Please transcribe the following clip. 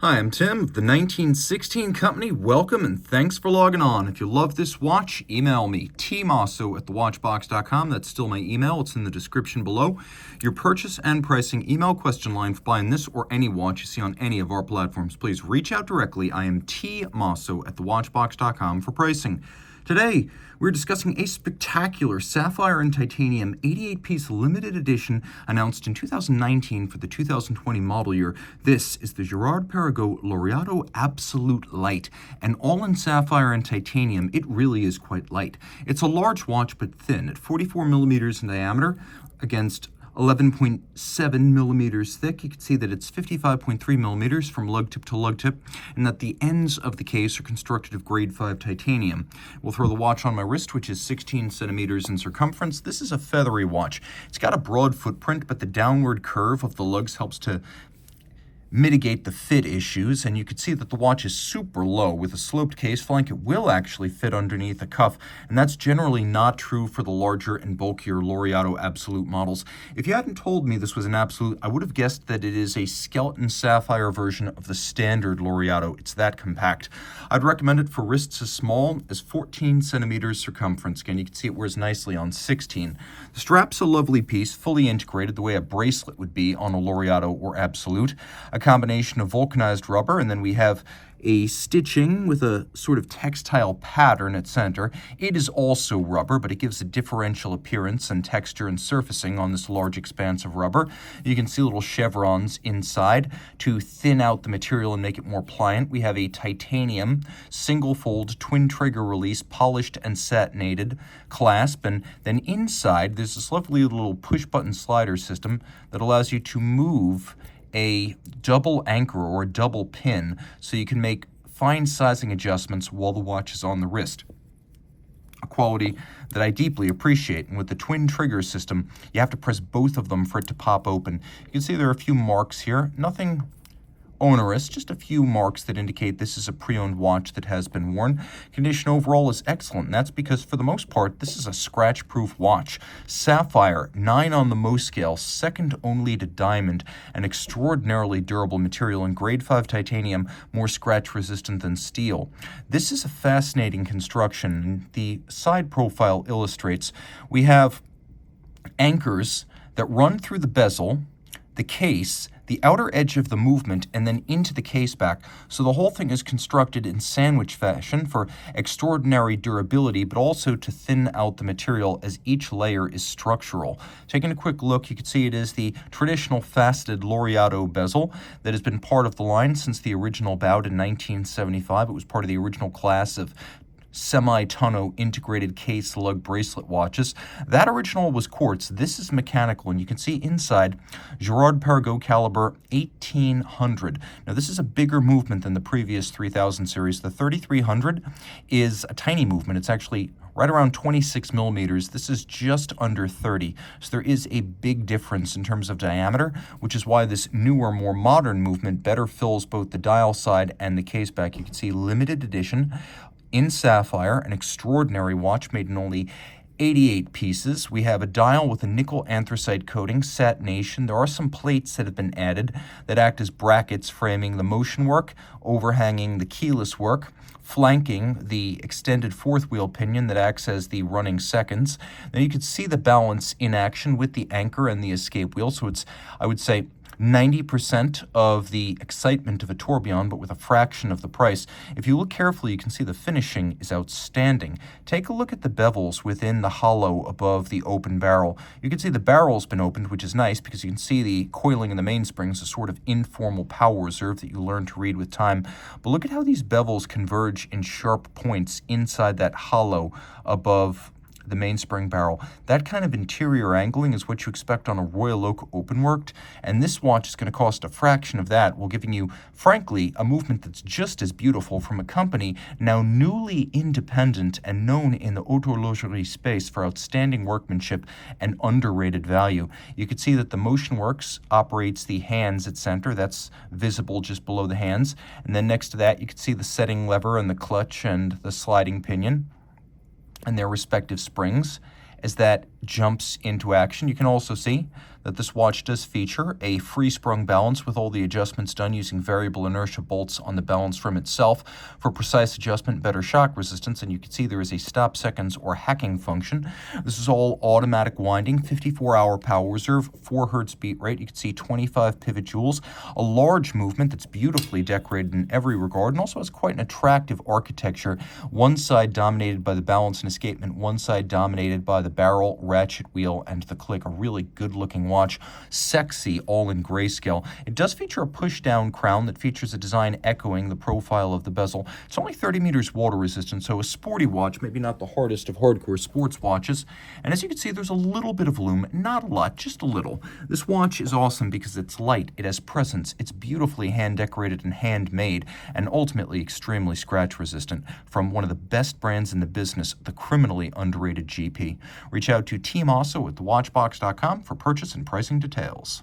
Hi, I'm Tim of the 1916 Company. Welcome and thanks for logging on. If you love this watch, email me, tmosso@thewatchbox.com. That's still my email. It's in the description below. Your purchase and pricing email question line for buying this or any watch you see on any of our platforms. Please reach out directly. I am tmosso@thewatchbox.com for pricing. Today, we're discussing a spectacular sapphire and titanium 88-piece limited edition announced in 2019 for the 2020 model year. This is the Girard-Perreagux Laureato Absolute Light. And all in sapphire and titanium, it really is quite light. It's a large watch but thin at 44 millimeters in diameter against 11.7 millimeters thick. You can see that it's 55.3 millimeters from lug tip to lug tip, and that the ends of the case are constructed of grade 5 titanium. We'll throw the watch on my wrist, which is 16 centimeters in circumference. This is a feathery watch. It's got a broad footprint, but the downward curve of the lugs helps to mitigate the fit issues, and you can see that the watch is super low with a sloped case, feeling like it will actually fit underneath the cuff, and that's generally not true for the larger and bulkier Laureato Absolute models. If you hadn't told me this was an Absolute, I would have guessed that it is a skeleton sapphire version of the standard Laureato. It's that compact. I'd recommend it for wrists as small as 14 centimeters circumference. Again, you can see it wears nicely on 16. The strap's a lovely piece, fully integrated the way a bracelet would be on a Laureato or Absolute. A combination of vulcanized rubber, and then we have a stitching with a sort of textile pattern at center. It is also rubber, but it gives a differential appearance and texture and surfacing on this large expanse of rubber. You can see little chevrons inside to thin out the material and make it more pliant. We have a titanium single-fold twin trigger release polished and satinated clasp, and then inside there's this lovely little push-button slider system that allows you to move a double anchor or a double pin so you can make fine sizing adjustments while the watch is on the wrist. A quality that I deeply appreciate. And with the twin trigger system, you have to press both of them for it to pop open. You can see there are a few marks here. Nothing onerous, just a few marks that indicate this is a pre-owned watch that has been worn. Condition overall is excellent, and that's because for the most part this is a scratch-proof watch. Sapphire, 9 on the Mohs scale, second only to diamond, an extraordinarily durable material, and grade 5 titanium, more scratch-resistant than steel. This is a fascinating construction, and the side profile illustrates we have anchors that run through the bezel, the case, the outer edge of the movement, and then into the case back. So the whole thing is constructed in sandwich fashion for extraordinary durability, but also to thin out the material as each layer is structural. Taking a quick look, you can see it is the traditional faceted Laureato bezel that has been part of the line since the original bout in 1975. It was part of the original class of semi-tonneau integrated case lug bracelet watches. That original was quartz. This is mechanical, and you can see inside Girard-Perreagux caliber 1800. Now this is a bigger movement than the previous 3000 series. The 3300 is a tiny movement. It's actually right around 26 millimeters. This is just under 30. So there is a big difference in terms of diameter, which is why this newer, more modern movement better fills both the dial side and the case back. You can see limited edition in sapphire, an extraordinary watch made in only 88 pieces. We have a dial with a nickel anthracite coating, satination. There are some plates that have been added that act as brackets framing the motion work, overhanging the keyless work, flanking the extended fourth wheel pinion that acts as the running seconds. Then you can see the balance in action with the anchor and the escape wheel. So it's, I would say, 90% of the excitement of a tourbillon, but with a fraction of the price. If you look carefully, you can see the finishing is outstanding. Take a look at the bevels within the hollow above the open barrel. You can see the barrel's been opened, which is nice because you can see the coiling in the mainsprings, a sort of informal power reserve that you learn to read with time. But look at how these bevels converge in sharp points inside that hollow above the mainspring barrel. That kind of interior angling is what you expect on a Royal Oak openworked, and this watch is going to cost a fraction of that, while giving you, frankly, a movement that's just as beautiful from a company now newly independent and known in the horlogerie space for outstanding workmanship and underrated value. You can see that the Motion Works operates the hands at center. That's visible just below the hands. And then next to that, you can see the setting lever and the clutch and the sliding pinion and their respective springs, as that jumps into action. You can also see that this watch does feature a free-sprung balance with all the adjustments done using variable inertia bolts on the balance rim itself for precise adjustment, better shock resistance, and you can see there is a stop seconds or hacking function. This is all automatic winding, 54-hour power reserve, 4 hertz beat rate. You can see 25 pivot jewels, a large movement that's beautifully decorated in every regard, and also has quite an attractive architecture. One side dominated by the balance and escapement, one side dominated by the barrel, ratchet wheel, and the click. A really good-looking watch, sexy, all in grayscale. It does feature a push-down crown that features a design echoing the profile of the bezel. It's only 30 meters water resistant, so a sporty watch, maybe not the hardest of hardcore sports watches. And as you can see, there's a little bit of lume, not a lot, just a little. This watch is awesome because it's light, it has presence, it's beautifully hand-decorated and handmade, and ultimately extremely scratch-resistant from one of the best brands in the business, the criminally underrated GP. Reach out to Team Mosso at thewatchbox.com for purchase and pricing details.